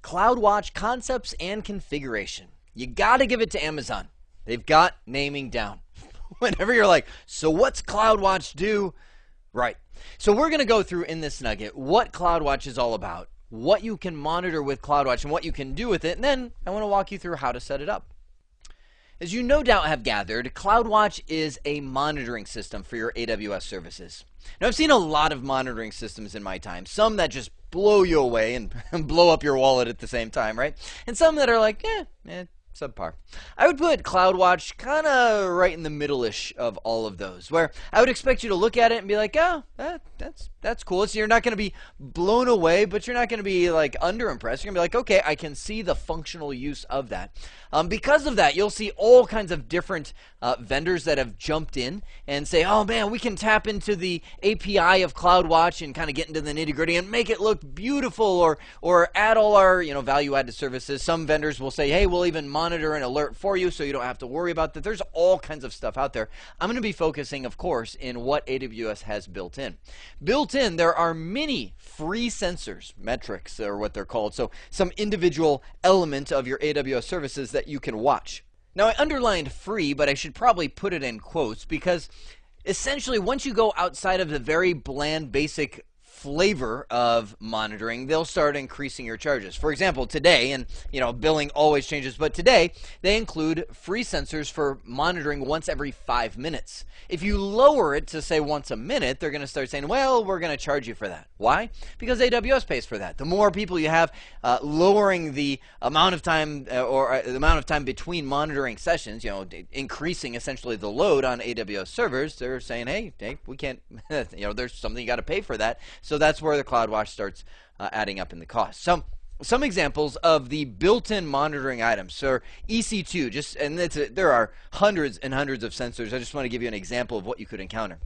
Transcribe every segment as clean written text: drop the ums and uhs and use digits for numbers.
CloudWatch concepts and configuration. You got to give it to Amazon. They've got naming down. Whenever you're like, so what's CloudWatch do? Right. So we're going to go through in this nugget what CloudWatch is all about, what you can monitor with CloudWatch and what you can do with it, and then I want to walk you through how to set it up. As you no doubt have gathered, CloudWatch is a monitoring system for your AWS services. Now, I've seen a lot of monitoring systems in my time, some that just blow you away and blow up your wallet at the same time, right? And some that are like, subpar. I would put CloudWatch kind of right in the middle-ish of all of those, where I would expect you to look at it and be like, oh, that's cool. So you're not going to be blown away, but you're not going to be like underimpressed. You're going to be like, okay, I can see the functional use of that. Because of that, you'll see all kinds of different vendors that have jumped in and say, oh man, we can tap into the API of CloudWatch and kind of get into the nitty-gritty and make it look beautiful, or add all our value-added services. Some vendors will say, hey, we'll even monitor and alert for you so you don't have to worry about that. There's all kinds of stuff out there. I'm going to be focusing, of course, in what AWS has built in. Built in, there are many free sensors, metrics are what they're called, so some individual element of your AWS services that you can watch. Now, I underlined free, but I should probably put it in quotes because essentially once you go outside of the very bland, basic flavor of monitoring, they'll start increasing your charges. For example, today, and billing always changes, but today they include free sensors for monitoring once every 5 minutes. If you lower it to say once a minute, they're going to start saying, well, we're going to charge you for that. Why? Because AWS pays for that. The more people you have lowering the amount of time the amount of time between monitoring sessions, increasing essentially the load on AWS servers, they're saying, hey, we can't, there's something you got to pay for that. So that's where the CloudWatch starts adding up in the cost. Some examples of the built-in monitoring items. So EC2, there are hundreds and hundreds of sensors. I just want to give you an example of what you could encounter.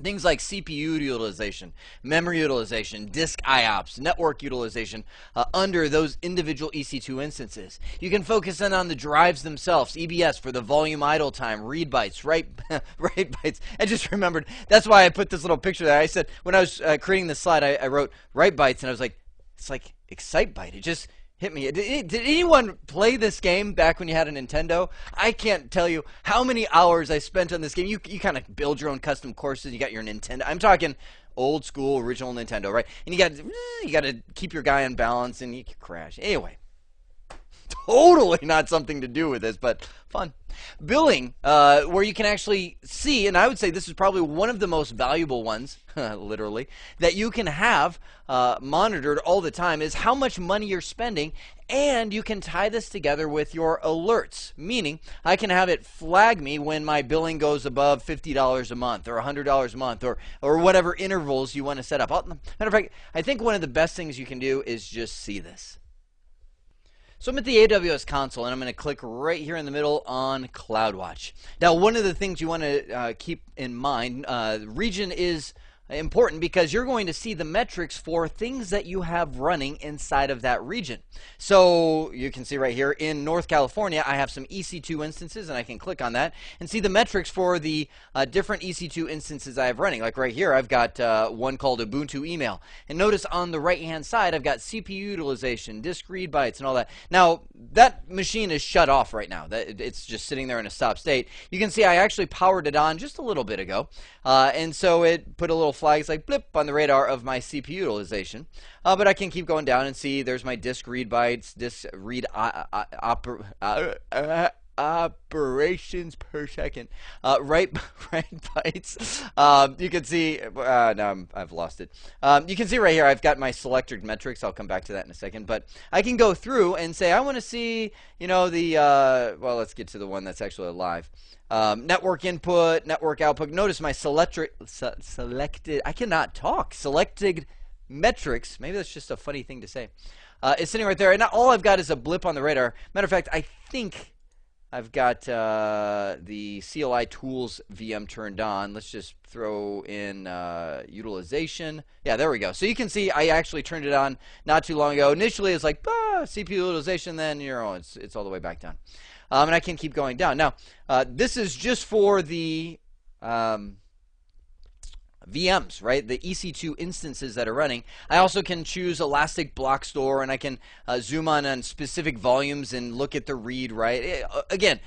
Things like CPU utilization, memory utilization, disk IOPS, network utilization under those individual EC2 instances. You can focus in on the drives themselves, EBS for the volume idle time, read bytes, write bytes. I just remembered, that's why I put this little picture there. I said, when I was creating this slide, I wrote write bytes, and I was like, it's like excite byte. It just hit me. Did anyone play this game back when you had a Nintendo? I can't tell you how many hours I spent on this game. You kind of build your own custom courses. You got your Nintendo. I'm talking old school, original Nintendo, right? And you got to keep your guy in balance, and you can crash. Anyway, totally not something to do with this, but fun. Billing, where you can actually see, and I would say this is probably one of the most valuable ones, literally, that you can have monitored all the time, is how much money you're spending, and you can tie this together with your alerts, meaning I can have it flag me when my billing goes above $50 a month or $100 a month or whatever intervals you want to set up. Matter of fact, I think one of the best things you can do is just see this. So I'm at the AWS console, and I'm going to click right here in the middle on CloudWatch. Now, one of the things you want to keep in mind, region is important because you're going to see the metrics for things that you have running inside of that region. So you can see right here in North California, I have some EC2 instances, and I can click on that and see the metrics for the different EC2 instances I have running. Like right here, I've got one called Ubuntu Email. And notice on the right-hand side, I've got CPU utilization, disk read bytes, and all that. Now, that machine is shut off right now. It's just sitting there in a stop state. You can see I actually powered it on just a little bit ago. And so it put a little flags like blip on the radar of my CPU utilization, but I can keep going down and see there's my disk read bytes, disk read operations per second, write bytes. You can see now I've lost it. You can see right here I've got my selected metrics. I'll come back to that in a second, but I can go through and say I want to see the well, let's get to the one that's actually live. Network input, network output. Notice my selected, I cannot talk, selected metrics, maybe that's just a funny thing to say, is sitting right there. And all I've got is a blip on the radar. Matter of fact, I think I've got the CLI tools VM turned on. Let's just throw in utilization. Yeah, there we go. So you can see I actually turned it on not too long ago. Initially, it's like CPU utilization, then it's all the way back down. And I can keep going down. Now, this is just for the VMs, right? The EC2 instances that are running. I also can choose Elastic Block Store, and I can zoom on specific volumes and look at the read, right? Again,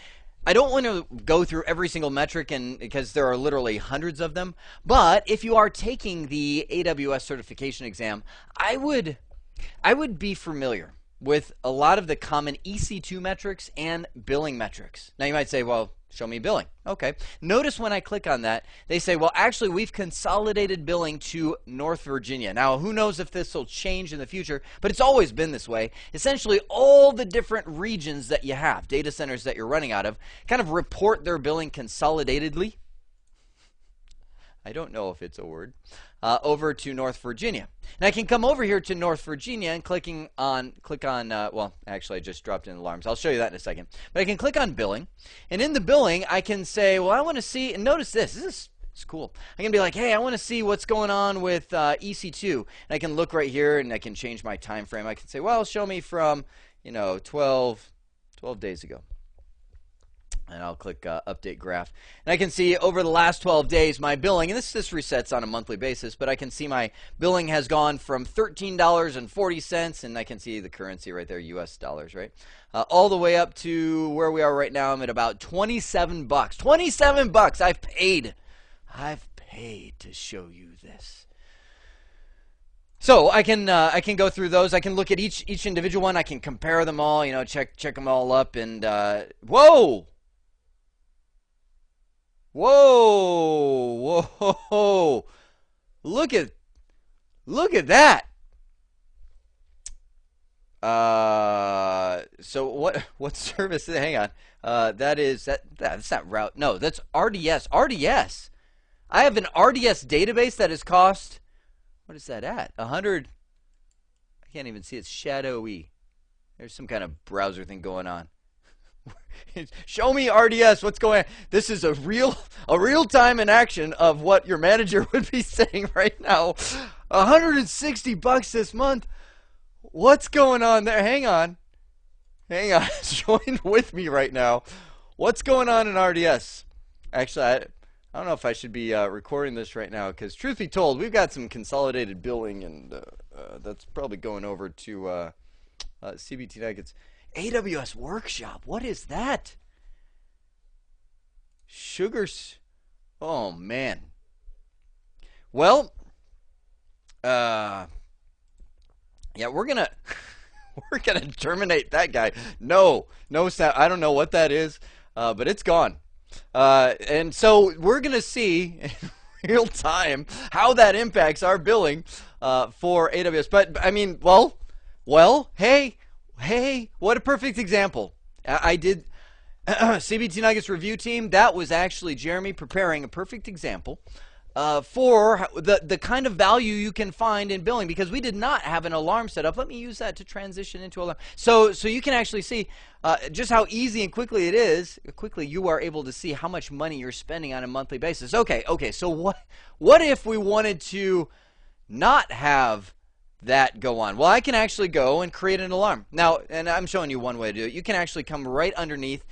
I don't want to go through every single metric because there are literally hundreds of them. But if you are taking the AWS certification exam, I would be familiar with a lot of the common EC2 metrics and billing metrics. Now you might say, well, show me billing. Okay. Notice when I click on that, they say, well, actually, we've consolidated billing to North Virginia. Now, who knows if this will change in the future, but it's always been this way. Essentially, all the different regions that you have, data centers that you're running out of, kind of report their billing consolidatedly. I don't know if it's a word. Over to North Virginia. And I can come over here to North Virginia and click on, well, actually I just dropped in alarms. I'll show you that in a second. But I can click on billing. And in the billing, I can say, well, I want to see, and notice this is cool. I can be like, hey, I want to see what's going on with EC2. And I can look right here and I can change my time frame. I can say, well, show me from, 12 days ago. And I'll click Update Graph. And I can see over the last 12 days my billing, and this resets on a monthly basis, but I can see my billing has gone from $13.40, and I can see the currency right there, US dollars, right? All the way up to where we are right now. I'm at about 27 bucks. 27 bucks I've paid. I've paid to show you this. So I can go through those. I can look at each individual one. I can compare them all, check them all up, and whoa! Whoa, whoa, look at that. So what service is it? Hang on. That's not route. No, that's RDS. RDS. I have an RDS database that has cost, what is that at? 100. I can't even see, it's shadowy. There's some kind of browser thing going on. Show me RDS. What's going on? This is a real time in action of what your manager would be saying right now. 160 bucks this month. What's going on there? Hang on. Join with me right now. What's going on in RDS? Actually, I don't know if I should be recording this right now, because truth be told, we've got some consolidated billing, and that's probably going over to CBT Nuggets. AWS Workshop, what is that? Sugars. Oh man. Well, yeah, we're gonna terminate that guy. No, I don't know what that is, but it's gone. And so we're gonna see in real time how that impacts our billing for AWS. But I mean, well, hey, what a perfect example. I did CBT Nuggets review team. That was actually Jeremy preparing a perfect example for the kind of value you can find in billing, because we did not have an alarm set up. Let me use that to transition into alarm. So you can actually see just how easy and quickly you are able to see how much money you're spending on a monthly basis. Okay, so what if we wanted to not have that go on? Well, I can actually go and create an alarm. Now, and I'm showing you one way to do it. You can actually come right underneath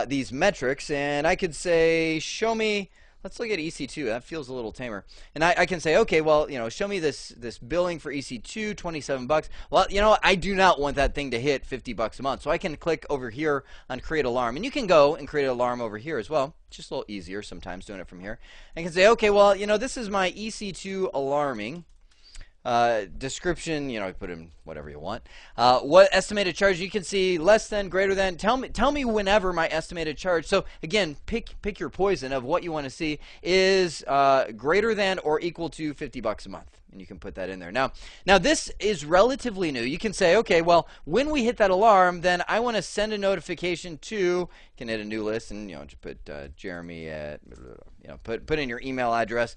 these metrics, and I could say, show me, let's look at EC2. That feels a little tamer. And I can say, okay, well, show me this billing for EC2, 27 bucks. Well, I do not want that thing to hit 50 bucks a month. So I can click over here on create alarm, and you can go and create an alarm over here as well. Just a little easier sometimes doing it from here. I can say, okay, well, this is my EC2 alarming. Description, put in whatever you want. What estimated charge? You can see less than, greater than. Tell me whenever my estimated charge. So again, pick your poison of what you want to see is greater than or equal to 50 bucks a month. And you can put that in there. Now this is relatively new. You can say, okay, well, when we hit that alarm, then I want to send a notification to, you can hit a new list and, just put Jeremy at, put in your email address,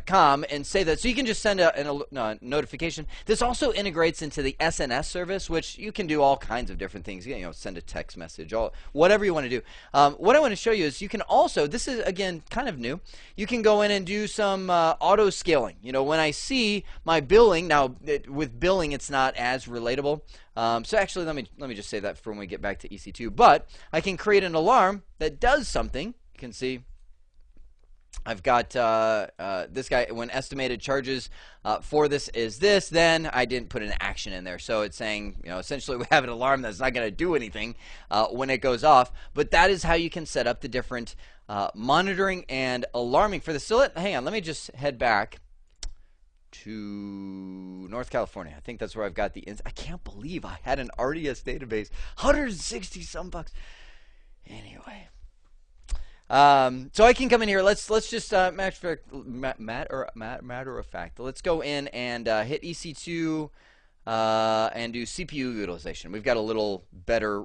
.com, and say that. So you can just send a notification. This also integrates into the SNS service, which you can do all kinds of different things. Send a text message, whatever you want to do. What I want to show you is you can also, this is, again, kind of new. You can go in and do some auto scaling. When I see my billing, now with billing it's not as relatable. So actually let me just say that for when we get back to EC2. But I can create an alarm that does something. You can see I've got this guy, when estimated charges for this is this, then I didn't put an action in there. So it's saying, essentially we have an alarm that's not going to do anything when it goes off. But that is how you can set up the different monitoring and alarming for this. So hang on, let me just head back to North California. I think that's where I've got I can't believe I had an RDS database, 160 some bucks. Anyway. So I can come in here. Let's just matter of fact. Let's go in and hit EC2 and do CPU utilization. We've got a little better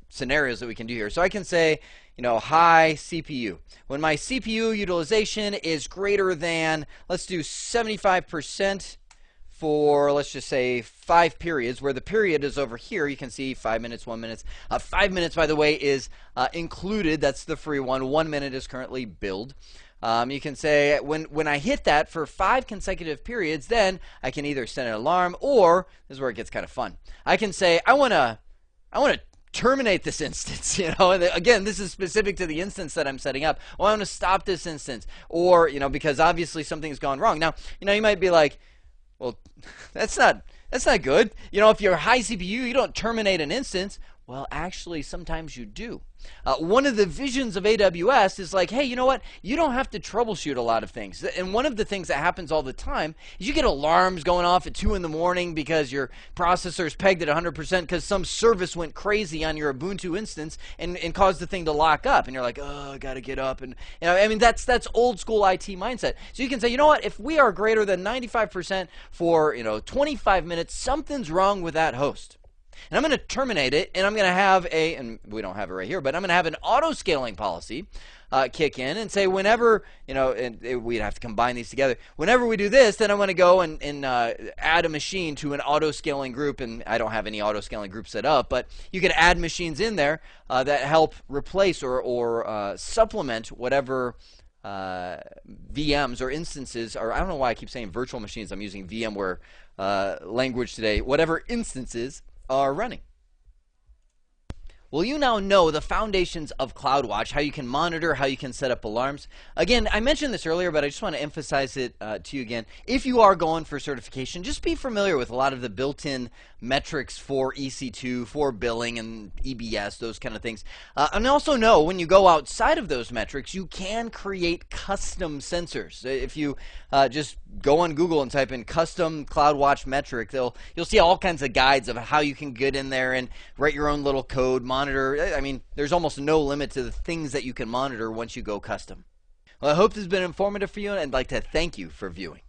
scenarios that we can do here. So I can say, high CPU. When my CPU utilization is greater than, let's do 75%. For, let's just say, 5 periods, where the period is over here. You can see 5 minutes, 1 minute. 5 minutes, by the way, is included. That's the free one. 1 minute is currently billed. You can say when I hit that for 5 consecutive periods, then I can either send an alarm, or this is where it gets kind of fun. I can say I want to terminate this instance. And again, this is specific to the instance that I'm setting up. Well, I want to stop this instance, or because obviously something's gone wrong. Now, you might be like, well, that's not good. If you're high CPU, you don't terminate an instance. Well, actually, sometimes you do. One of the visions of AWS is like, hey, you know what? You don't have to troubleshoot a lot of things. And one of the things that happens all the time is you get alarms going off at 2 in the morning because your processor is pegged at 100% because some service went crazy on your Ubuntu instance and caused the thing to lock up. And you're like, oh, I got to get up. And that's old school IT mindset. So you can say, you know what? If we are greater than 95% for 25 minutes, something's wrong with that host. And I'm going to terminate it, and I'm going to have and we don't have it right here, but I'm going to have an auto-scaling policy kick in and say whenever, and we'd have to combine these together. Whenever we do this, then I'm going to go and add a machine to an auto-scaling group, and I don't have any auto-scaling group set up, but you can add machines in there that help replace or supplement whatever VMs or instances, or I don't know why I keep saying virtual machines. I'm using VMware language today. Whatever instances are running. Well, you now know the foundations of CloudWatch, how you can monitor, how you can set up alarms. Again, I mentioned this earlier, but I just want to emphasize it to you again. If you are going for certification, just be familiar with a lot of the built-in metrics for EC2, for billing and EBS, those kind of things. And also know when you go outside of those metrics, you can create custom sensors. If you just go on Google and type in custom CloudWatch metric, you'll see all kinds of guides of how you can get in there and write your own little code, monitor. I mean, there's almost no limit to the things that you can monitor once you go custom. Well, I hope this has been informative for you, and I'd like to thank you for viewing.